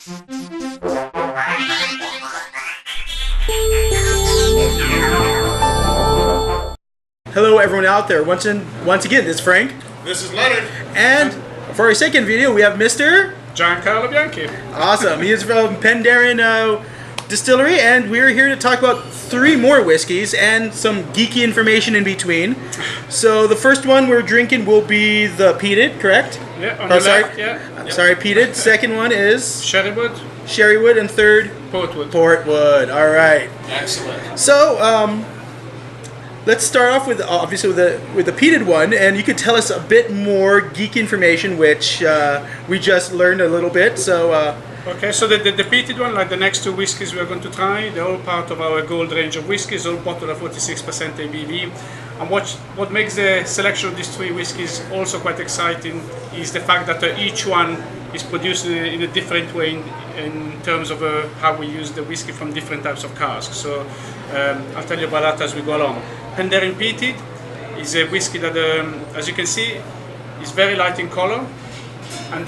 Hello everyone out there. Once again, this is Frank. This is Leonard. And for our second video, we have Mr. Giancarlo Bianchi. Awesome. He is from Penderyn Distillery, and we're here to talk about 3 more whiskeys and some geeky information in between. So the first one we're drinking will be the Peated, correct? Yeah, on the left, yeah. I'm sorry, Peated. Second one is Sherrywood. Sherrywood, and third? Portwood. Portwood. All right. Excellent. So, let's start off with obviously with the peated one, and you could tell us a bit more geek information, which we just learned a little bit. So okay, so the peated one, like the next 2 whiskies we are going to try, they're all part of our gold range of whiskies, all bottled at 46% ABV. And what makes the selection of these 3 whiskies also quite exciting is the fact that each one is produced in a different way in terms of how we use the whiskey from different types of casks. So I'll tell you about that as we go along. Penderyn Peated is a whiskey that, as you can see, is very light in color, and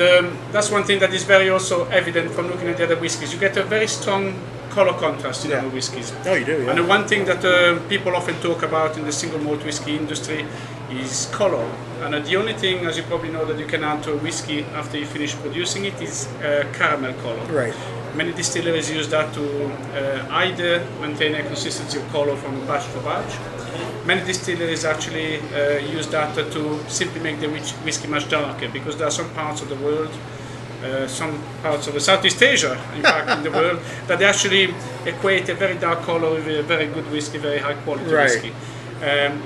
that's one thing that is very also evident from looking at the other whiskies. You get a very strong color contrast in our whiskies. Oh, you do, yeah. And the one thing that people often talk about in the single malt whiskey industry is color. And the only thing, as you probably know, that you can add to a whiskey after you finish producing it is caramel color. Right. Many distilleries use that to either maintain a consistency of color from batch to batch. Many distilleries actually use that to simply make the whiskey much darker, because there are some parts of the world, some parts of Southeast Asia, in fact, in the world, that they actually equate a very dark color with a very good whiskey, very high quality whiskey.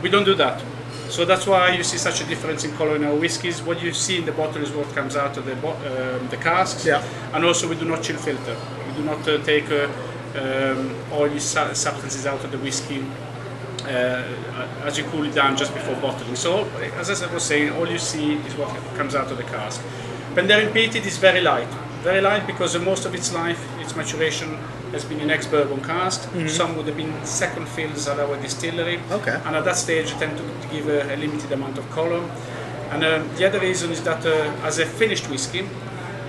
We don't do that. So that's why you see such a difference in color in our whiskies. What you see in the bottle is what comes out of the casks. Yeah. And also we do not chill filter. We do not take oily substances out of the whiskey as you cool it down just before bottling. So, as I was saying, all you see is what comes out of the cask. Penderyn Peated is very light because most of its life, its maturation, has been in ex-bourbon cask. Some would have been second fills at our distillery. Okay. And at that stage, you tend to give a limited amount of color. And the other reason is that as a finished whiskey,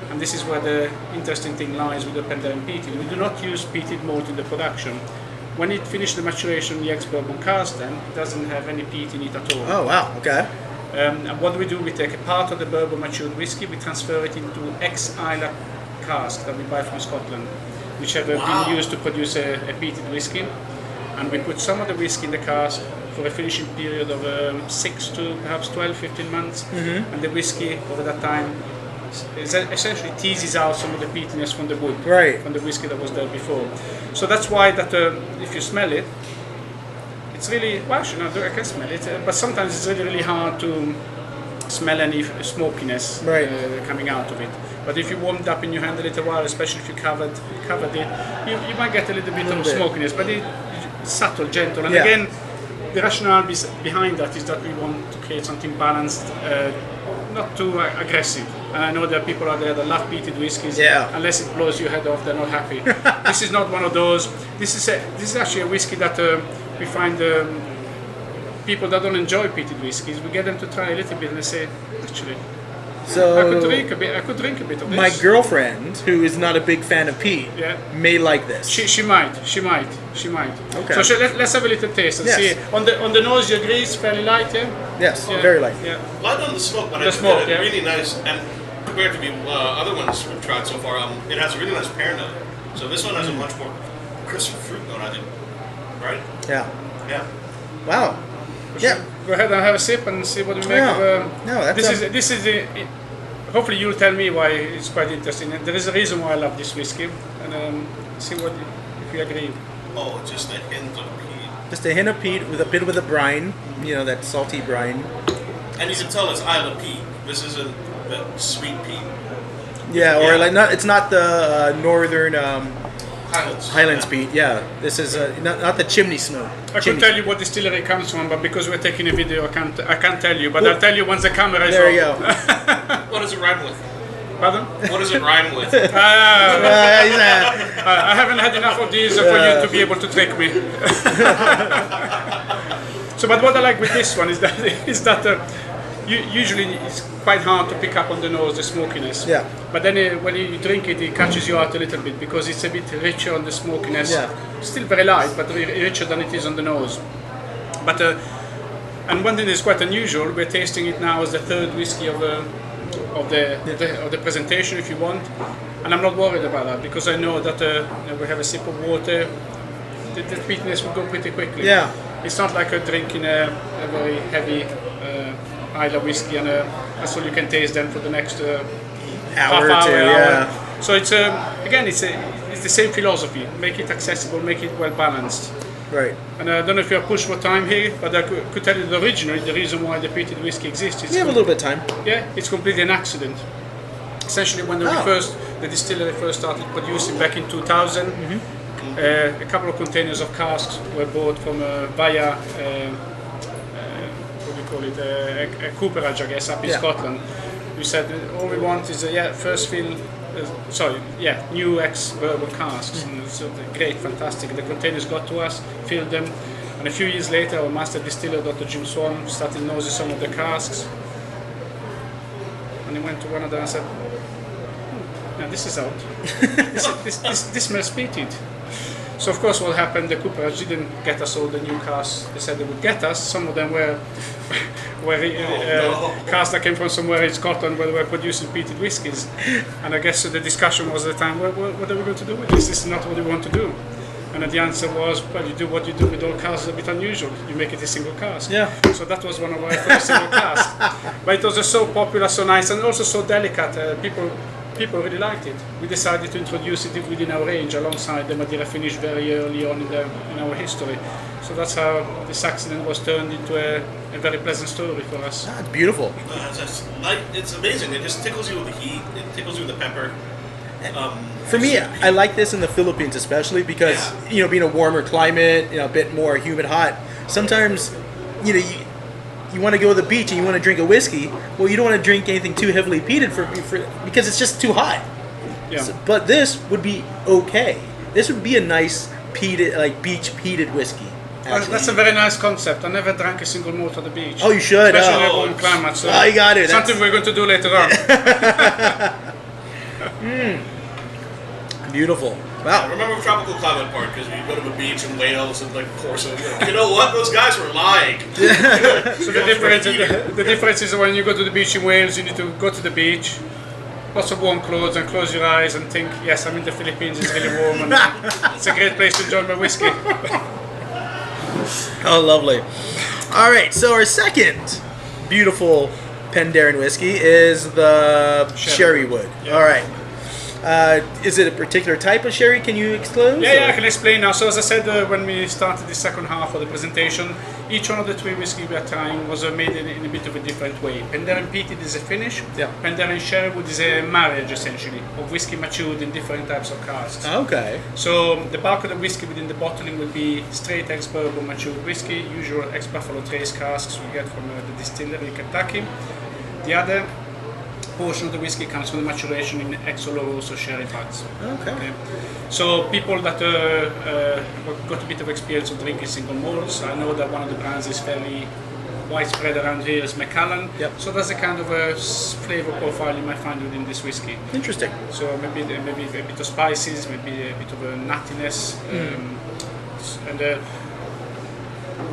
and this is where the interesting thing lies with the Penderyn Peated, we do not use peated malt in the production. When it finishes the maturation in the ex-bourbon cask, then it doesn't have any peat in it at all. Oh wow, okay. And what we do, we take a part of the bourbon matured whiskey, we transfer it into ex-Islay cask that we buy from Scotland, which have been used to produce a peated whiskey. And we put some of the whiskey in the cask for a finishing period of 6 to perhaps 12, 15 months. And the whiskey over that time essentially teases out some of the peatiness from the wood, from the whiskey that was there before. So that's why that if you smell it, it's really, well actually no, I can smell it, but sometimes it's really hard to smell any smokiness coming out of it. But if you warmed up in your hand a little while, especially if you covered it, you might get a little bit of smokiness, but it's subtle, gentle. And again, the rationale behind that is that we want to create something balanced, not too aggressive. And I know there are people out there that love peated whiskies. Unless it blows your head off, they're not happy. This is not one of those. This is actually a whiskey that we find people that don't enjoy peated whiskies, we get them to try a little bit and they say, actually, so I could drink a bit of this. My girlfriend, who is not a big fan of peat, may like this. She might. Okay. So let's have a little taste and see. On the nose, you agree it's fairly light, Yes, very light. Light on the smoke, but it's really nice. And compared to the other ones we've tried so far, it has a really nice pear note. So this one has a much more crisp fruit note, I think. Right? Yeah. Wow. Go ahead and have a sip and see what we make of. This is hopefully you'll tell me why it's quite interesting. There is a reason why I love this whiskey, and see what if you agree. Oh, just a hint of peat. Just a hint of peat with a bit of the brine, that salty brine. And you can tell it's Islay peat. This isn't the sweet peat. Or like it's not the northern Highlands peat. This is not the chimney smoke. I could tell you what distillery it comes from, but because we're taking a video, I can't tell you. But I'll tell you once the camera is on. There you go. What does it rhyme with? Pardon? What does it rhyme with? I haven't had enough of these for you to be able to trick me. So, but what I like with this one is that usually it's quite hard to pick up on the nose the smokiness. Yeah. But then when you drink it, it catches you out a little bit because it's a bit richer on the smokiness. Yeah. Still very light, but richer than it is on the nose. But and one thing that's quite unusual, we're tasting it now as the third whiskey of the presentation, if you want. And I'm not worried about that because I know that we have a sip of water, the sweetness will go pretty quickly. Yeah. It's not like drinking a very heavy Isla whiskey and that's all you can taste then for the next hour or two. Yeah. So it's again, it's the same philosophy. Make it accessible, make it well balanced. Right. And I don't know if you're pushed for time here, but I could tell you that originally the reason why the peated whiskey exists. We have a little bit of time. Yeah, it's completely an accident. Essentially, when the distillery first started producing back in 2000, a couple of containers of casks were bought from via what do you call it, a cooperage, I guess, up in Scotland. We said all we want is first fill. New ex-bourbon casks. And it's great, fantastic. The containers got to us, filled them, and a few years later, our master distiller, Dr. Jim Swan, started nosing some of the casks, and he went to one of them and said, "Now this is out. this smells peated." So of course, what happened? The cooperage didn't get us all the new casks. They said they would get us. Some of them were casks that came from somewhere in Scotland where they were producing peated whiskies. And I guess the discussion was at the time, what are we going to do with this? This is not what we want to do. And the answer was, well, you do what you do with all casks, a bit unusual. You make it a single cask. Yeah. So that was one of our first single casks. But it was just so popular, so nice, and also so delicate. People really liked it. We decided to introduce it within our range alongside the Madeira finish very early on in our history. So that's how this accident was turned into a very pleasant story for us. It's beautiful. It's amazing. It just tickles you with the heat. It tickles you with the pepper. For me, I like this in the Philippines especially because, being a warmer climate, a bit more humid, hot, sometimes, you want to go to the beach and you want to drink a whiskey. Well, you don't want to drink anything too heavily peated because it's just too hot. Yeah. But this would be okay. This would be a nice peated, like beach peated whiskey. That's a very nice concept. I never drank a single malt on the beach. Oh, you should. Especially in a warm climate. So you got it. Something we're going to do later on. Beautiful. Wow. I remember Tropical Climate Park because we go to the beach in Wales and Corso. You know what? Those guys were lying. So the difference is when you go to the beach in Wales, you need to go to the beach, lots of warm clothes, and close your eyes and think, yes, I'm in the Philippines. It's really warm, and it's a great place to enjoy my whiskey. Oh, lovely. All right, so our second beautiful Penderyn whiskey is the Sherrywood. Yeah. All right. Is it a particular type of sherry? Can you explain? Yeah, I can explain now. So as I said when we started the second half of the presentation, each one of the three whiskies we are trying was made in a bit of a different way. Penderyn Peated is a finish. Yeah. Penderyn Sherrywood is a marriage, essentially, of whiskey matured in different types of casks. Okay. So the bulk of the whiskey within the bottling will be straight ex-bourbon matured whiskey, usual ex-Buffalo Trace casks we get from the distillery in Kentucky. The other portion of the whiskey comes from the maturation in ex-Oloroso sherry pots. Okay. So people that got a bit of experience of drinking single malts, I know that one of the brands is fairly widespread around here is Macallan. Yep. So that's the kind of a flavor profile you might find within this whiskey. Interesting. So maybe a bit of spices, maybe a bit of a nuttiness, and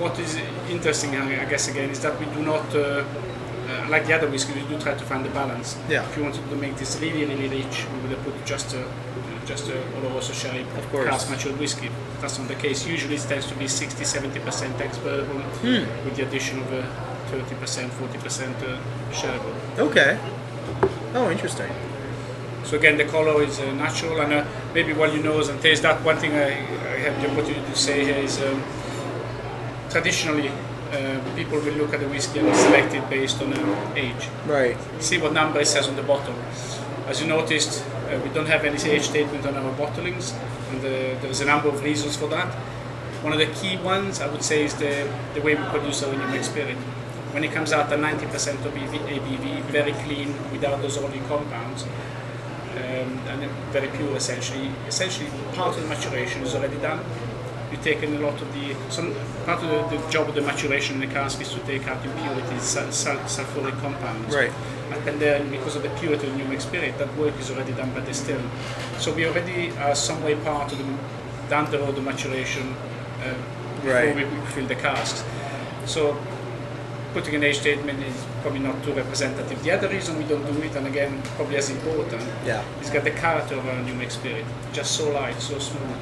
what is interesting, I guess, again, is that we do not. Like the other whiskey, we do try to find the balance. Yeah. If you wanted to make this really, really rich, we would have put just a Oloroso sherry cask matured whiskey. That's not the case. Usually it tends to be 60-70% ex-bourbon with the addition of 30%, 40% sherry. Okay. Oh, interesting. So again, the color is natural, and maybe while you nose and taste that, one thing I have the opportunity to say here is traditionally. People will look at the whiskey and select it based on age. Right. See what number it says on the bottle. As you noticed, we don't have any age statement on our bottlings, and there's a number of reasons for that. One of the key ones, I would say, is the way we produce our New Make Spirit. When it comes out at 90% of ABV, very clean, without those oily compounds, and very pure, essentially part of the maturation is already done. you've taken a lot of part of the job of the maturation in the cask is to take out impurities, sulfuric compounds. Right. And then because of the purity of the new spirit, that work is already done by the still. So we already are some way part of down the road of maturation before we fill the casks. So putting an age statement is probably not too representative. The other reason we don't do it, and again probably as important, is got the character of our new make spirit. Just so light, so smooth.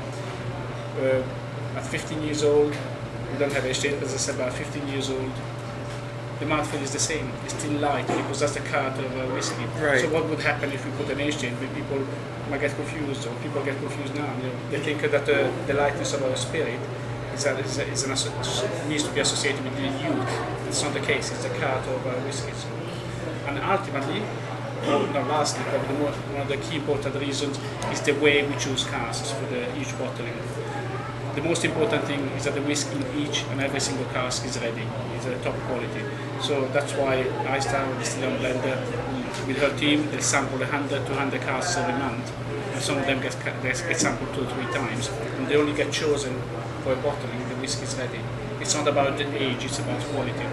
At 15 years old, we don't have age statement, as I said, about 15 years old, the mouthfeel is the same. It's still light because that's the character of a whiskey. Right. So what would happen if we put an age statement? People might get confused, or people get confused now. They think that the lightness of our spirit needs to be associated with the youth. It's not the case. It's the character of our whiskies. And ultimately, not lastly, probably one of the key important reasons is the way we choose casks for each bottling. The most important thing is that the whiskey in each and every single cask is ready. It's top quality. So that's why I start with Distillery Blender with her team. They sample 100 to 200 casks every month, and some of them get sampled 2 or 3 times, and they only get chosen for a bottling. The whiskey is ready. It's not about the age; it's about quality.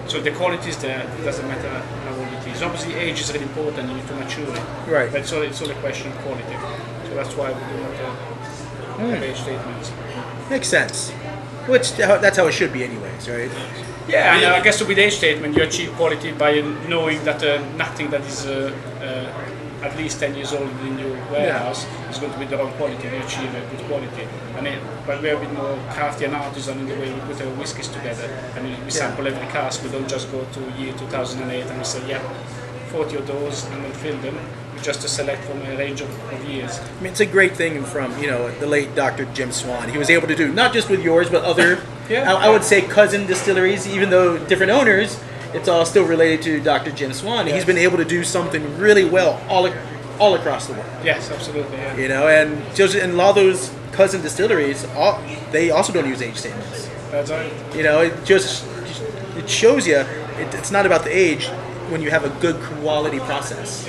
So the quality is there. It doesn't matter how old it is. Obviously, age is really important. You need to mature it. Right. But it's all a question of quality. So that's why we do not have age statements. Makes sense. That's how it should be anyways, right? Yeah, and I guess with age statement you achieve quality by knowing that nothing that is at least 10 years old in your warehouse is going to be the wrong quality. We achieve a good quality. But we're a bit more crafty and artisan in the way we put our whiskies together. And we sample every cask. We don't just go to year 2008 and we say, 40 of those, and then fill them. Just to select from a range of years. I mean, it's a great thing from the late Dr. Jim Swan. He was able to do not just with yours, but other, I would say cousin distilleries, even though different owners. It's all still related to Dr. Jim Swan. He's been able to do something really well all across the world. Yes, absolutely. Yeah. And a lot of those cousin distilleries, they also don't use age statements. That's right. It shows you it's not about the age. When you have a good quality process.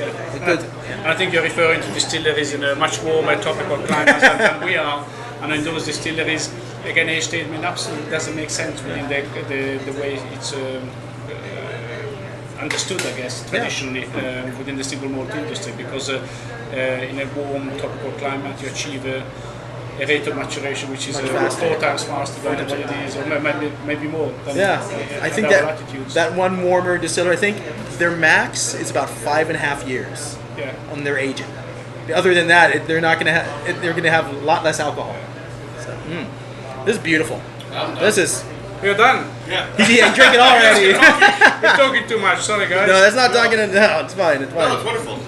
I think you're referring to distilleries in a much warmer tropical climate than we are, and in those distilleries, again, age statement absolutely doesn't make sense within the way it's understood, I guess, traditionally within the single malt industry, because in a warm tropical climate you achieve a rate of maturation which is 4 times faster than what it is, or maybe more. I think that one warmer distiller, I think their max is about 5.5 years on their aging. Other than that, they're going to have a lot less alcohol. So, this is beautiful. We're done. Yeah, drink it already. We're talking too much. Sorry, guys. No, that's not talking. No, it's fine. No, it's wonderful.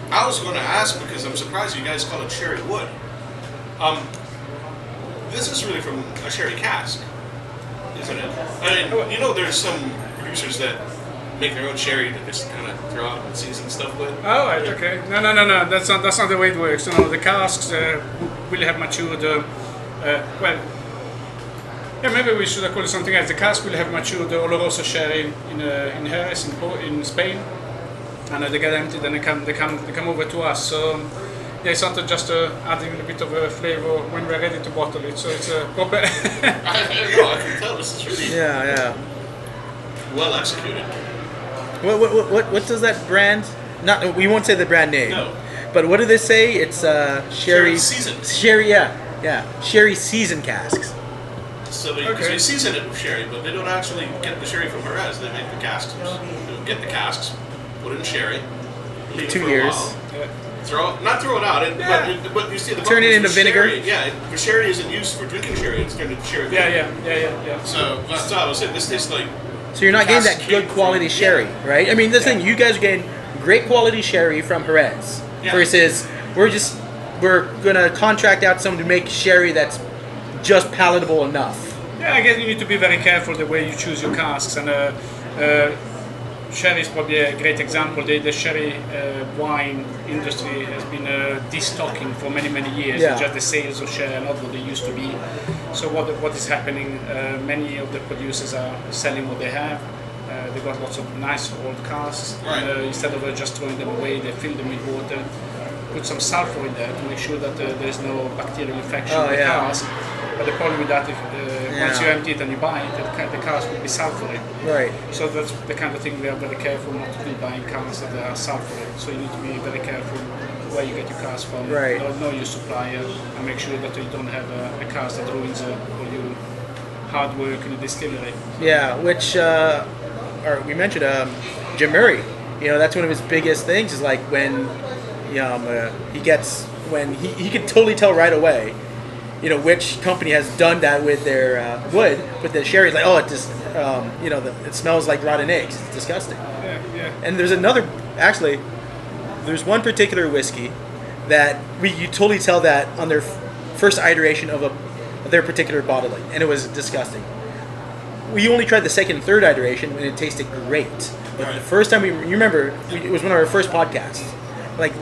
I was going to ask because I'm surprised you guys call it Sherrywood. This is really from a sherry cask, isn't it? I mean, there's some producers that make their own sherry to just kind of throw out and season stuff with. Oh, right, okay. No. That's not the way it works. The casks will have matured. Maybe we should call it something else. The cask will have matured Oloroso sherry in Jerez in Spain. And they get emptied and they come over to us. So it's not just adding a bit of a flavor when we're ready to bottle it. So it's a proper. I can tell this is really well executed. What does that brand? We won't say the brand name. No. But what do they say? It's sherry seasoned. Sherry, sherry seasoned casks. So they season it with sherry, but they don't actually get the sherry from Jerez. They make the casks. They get the casks. Put it in sherry. Leave 2 years. Not throw it out. But you see the turn it into vinegar. Sherry, the sherry isn't used for drinking sherry. It's turned into sherry. Yeah. So that's what I was saying. This tastes like. So you're not getting that good quality sherry, right? I mean, this thing, you guys are getting great quality sherry from Jerez versus we're gonna contract out someone to make sherry that's just palatable enough. Yeah, I guess you need to be very careful the way you choose your casks, and sherry is probably a great example. The sherry wine industry has been destocking for many years. Just the sales of sherry are not what they used to be. So what is happening? Many of the producers are selling what they have. They got lots of nice old casks. Right. Instead of just throwing them away, they fill them with water. put some sulfur in there to make sure that there is no bacterial infection in the cask. But the problem with that, if once you empty it and you buy it, the cask will be sulfury. Right. So that's the kind of thing we are very careful not to be buying casks that are sulfury. So you need to be very careful where you get your cask from. Right. Know your supplier and make sure that you don't have a cask that ruins all your hard work in the distillery. Yeah, which or we mentioned Jim Murray. You know, that's one of his biggest things is like when he can totally tell right away, you know, which company has done that with their wood, with the sherry. It's like, oh, it just, it smells like rotten eggs. It's disgusting. Yeah. And there's one particular whiskey that you totally tell that on their first iteration of their particular bottling, and it was disgusting. We only tried the second and third iteration, and it tasted great. But the first time it was one of our first podcasts. Like,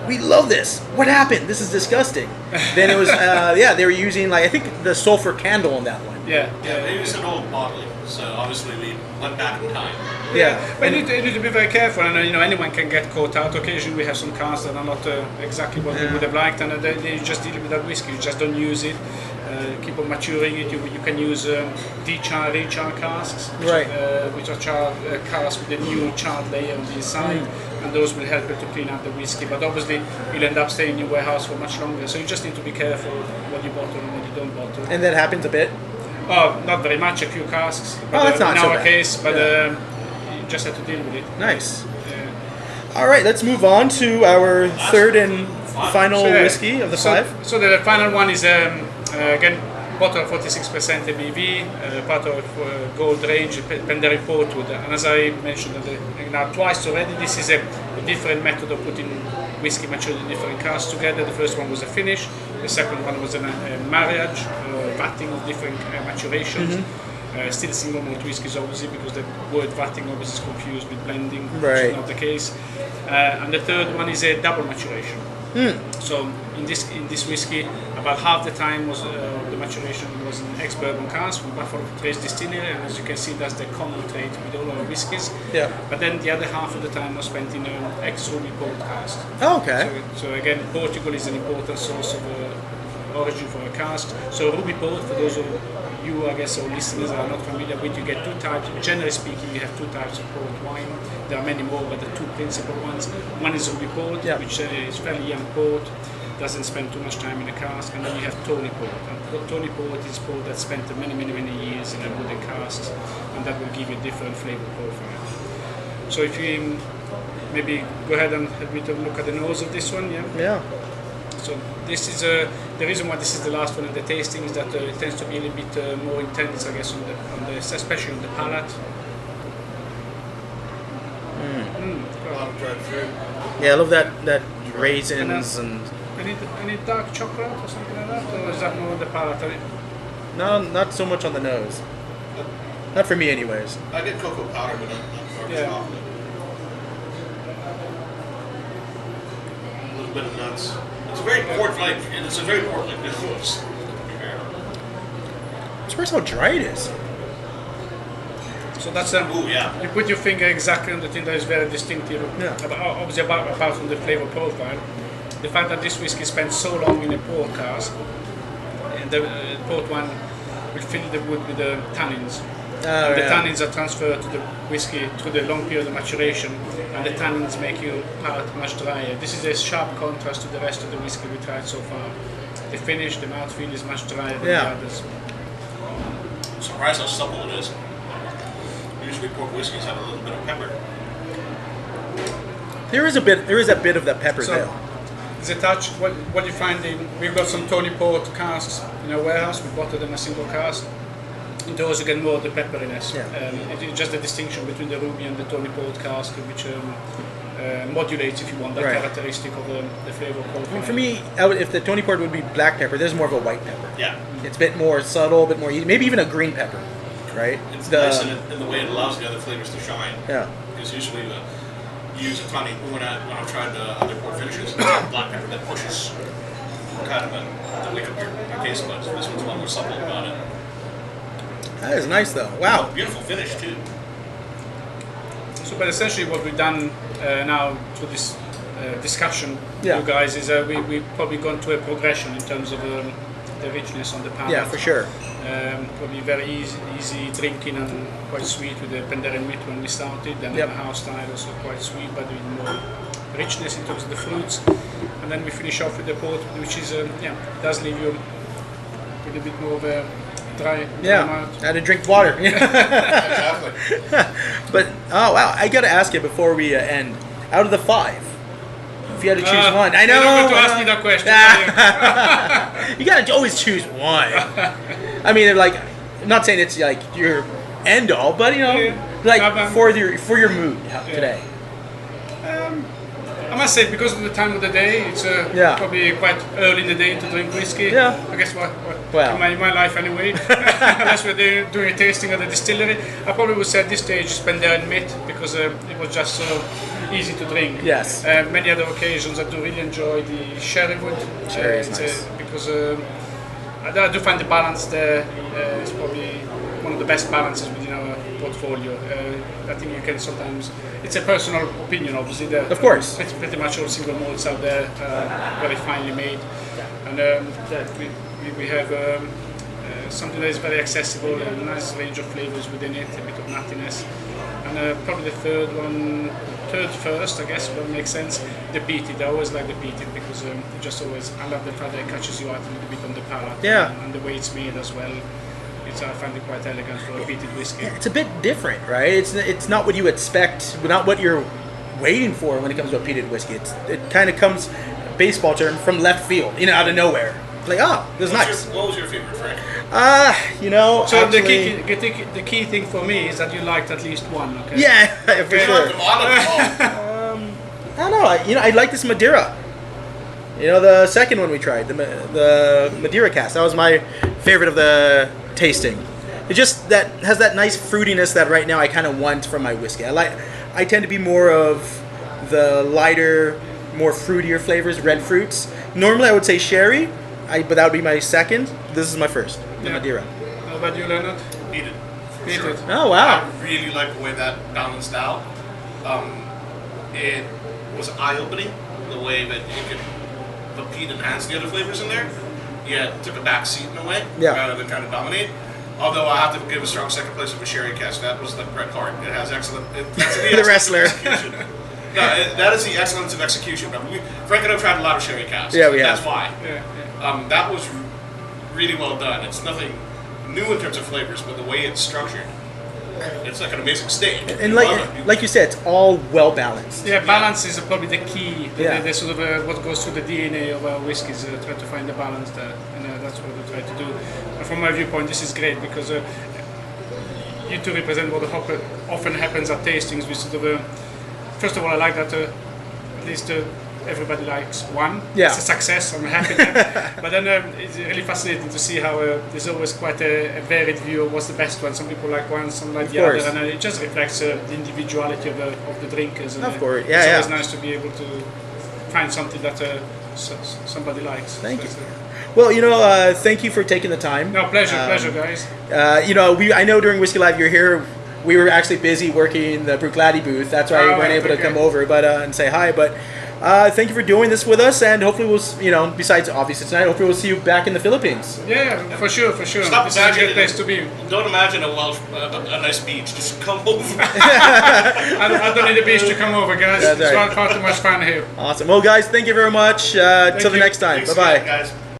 we love this. What happened? This is disgusting. Then it was, they were using, like, I think the sulfur candle in that one. Yeah, they used an old bottling, so obviously we went back in time. Yeah, but you need to be very careful, and anyone can get caught out. Occasionally we have some casks that are not exactly what we would have liked, and they just deal with that whiskey. You just don't use it. Keep on maturing it. You can use de-char, re-char casks, which are casks with a new charred layer on the inside, and those will help you to clean up the whiskey. But obviously, you'll end up staying in your warehouse for much longer. So you just need to be careful what you bottle and what you don't bottle. And that happens a bit? Oh, not very much. A few casks. But, that's not in so our bad. case, but you just have to deal with it. Nice. All right, let's move on to our third and final whiskey of the five. So the final one is again bottle of 46% ABV, part of gold range, Penderyn Portwood. And as I mentioned now twice already, this is a different method of putting whiskey matured in different casks together. The first one was a finish. The second one was a marriage, vatting of different maturations. Still single malt whiskies, obviously, because the word vatting obviously is confused with blending, which is not the case. And the third one is a double maturation. So in this whiskey, about half the time was the maturation was in ex-bourbon cask from Buffalo Trace Distillery, and as you can see, that's the common trait with all our whiskies. Yeah. But then the other half of the time was spent in ex-ruby port cask. Oh, okay. So again, Portugal is an important source of origin for a cask. So ruby port, for those of you, I guess, or listeners are not familiar with, you get two types. Generally speaking, you have two types of port wine. There are many more, but the two principal ones. One is ruby port, which is fairly young port, doesn't spend too much time in the cask, and then you have tawny port. And tawny port is port that spent many years in a wooden casks, and that will give you a different flavor profile. So if you maybe go ahead and have a look at the nose of this one, Yeah. So this is the reason why this is the last one in the tasting is that it tends to be a little bit more intense, I guess, especially on the palate. Yeah, I love that raisins and. Any dark chocolate or something like that, or is that more on the palate? No, not so much on the nose. Not for me, anyways. I get cocoa powder, but not chocolate. A little bit of nuts. It's very port-like, and it's a very port-like nose. I'm surprised how dry it is. So that's you put your finger exactly on the thing that is very distinctive. Obviously, apart from the flavor profile, the fact that this whiskey spent so long in a port cask, and the port one will fill the wood with the tannins. The tannins are transferred to the whiskey through the long period of maturation, and the tannins make your palate much drier. This is a sharp contrast to the rest of the whiskey we tried so far. The finish, the mouthfeel is much drier than the others. I'm surprised how supple it is. Usually port whiskeys have a little bit of pepper. There is a bit of that pepper there. There's a touch. What you find we've got some tawny port casks in our warehouse. We bought it in a single cask. And those again more the pepperiness. It's just the distinction between the ruby and the tawny port cask, which modulates, if you want, that characteristic of the flavor profile. For me, if the tawny port would be black pepper, there's more of a white pepper. Yeah. It's a bit more subtle, a bit more, maybe even a green pepper, right? It's nice in the way it allows the other flavors to shine. Yeah. Because usually you use a tawny, when I've tried other port finishes, it's black pepper that pushes kind of to wake up your taste buds. This one's a lot more supple about it. That is nice, though. Wow. Beautiful finish, too. So, but essentially what we've done now through this discussion with Yeah. you guys is we've probably gone to a progression in terms of the richness on the palate. Yeah, for sure. Probably very easy drinking and quite sweet with the Penderyn wheat when we started, and Yep. the house style also quite sweet but with more richness in terms of the fruits. And then we finish off with the port, which is does leave you with a bit more of a dry mouth. I had to drink water. Exactly. But oh wow, I gotta ask you before we end. Out of the 5, if you had to choose one, I know. You're not going to ask me that question. You gotta always choose one. I mean, like, I'm not saying it's like your end all, but you know, like for your mood today. I must say, because of the time of the day, it's probably quite early in the day to drink whiskey. Yeah. I guess Well. in my life anyway, unless we're doing a tasting at the distillery, I probably would say at this stage Penderyn Meat, because it was just so easy to drink. Yes. Many other occasions I do really enjoy the Sherrywood. Sherry is nice. Because I do find the balance there is probably one of the best balances within our portfolio. I think you can sometimes, it's a personal opinion obviously, that of course. it's pretty much all single malts out there, very finely made, and we have something that is very accessible, a nice range of flavors within it, a bit of nuttiness, and probably the third first, I guess, would make sense, the peated. I always like the peated because it just always, I love the fact that it catches you out a little bit on the palate, and the way it's made as well. I find it quite elegant for a peated whiskey. It's a bit different, right? It's not what you expect, not what you're waiting for when it comes to a peated whiskey. It kind of comes, baseball term, from left field, out of nowhere. Like, this is nice. What was your favorite, Frank? So actually, the key thing for me is that you liked at least one. Okay. Yeah, for sure. I don't know. I like this Madeira. The second one we tried, the Madeira cask. That was my favorite of the tasting. It just has that nice fruitiness that right now I kind of want from my whiskey. I tend to be more of the lighter, more fruitier flavors, red fruits. Normally I would say sherry, but that would be my second. This is my first, the Madeira. How about you, Leonard? Peated. Peated. Sure. Oh wow! I really like the way that balanced out. It was eye-opening the way that you could the peat enhance the other flavors in there. Yeah, took a back seat in a way, rather than kind of dominate. Although I have to give a strong second place of a sherry cask. That was the Bret Hart. It has excellent. That's The wrestler. No, that is the excellence of execution. Frank and I have tried a lot of sherry casks. Yeah, we have. That's why. That was really well done. It's nothing new in terms of flavors, but the way it's structured, it's like an amazing steak. And like you said, it's all well balanced. Yeah, balance is probably the key. The sort of what goes through the DNA of our whiskies. Try to find the balance there, and that's what we try to do. And from my viewpoint, this is great because you two represent what often happens at tastings. We sort of, first of all, I like that at least everybody likes one. Yeah. It's a success. I'm happy there. But then it's really fascinating to see how there's always quite a varied view of what's the best one. Some people like one, some like the other, and it just reflects the individuality of the drinkers. And, of course, it's always nice to be able to find something that somebody likes. Thank you. Well, thank you for taking the time. No, pleasure, guys. I know during Whiskey Live you're here. We were actually busy working the Bruichladdich booth. That's why we weren't able to come over, and say hi. But thank you for doing this with us, and hopefully we'll, besides obviously tonight, hopefully we'll see you back in the Philippines. Yeah, for sure. Stop it's a great place to be. Don't imagine a nice beach. Just come over. I don't need a beach to come over, guys. It's far too much fun here. Awesome. Well, guys, thank you very much. Till the next time. Bye-bye. Guys.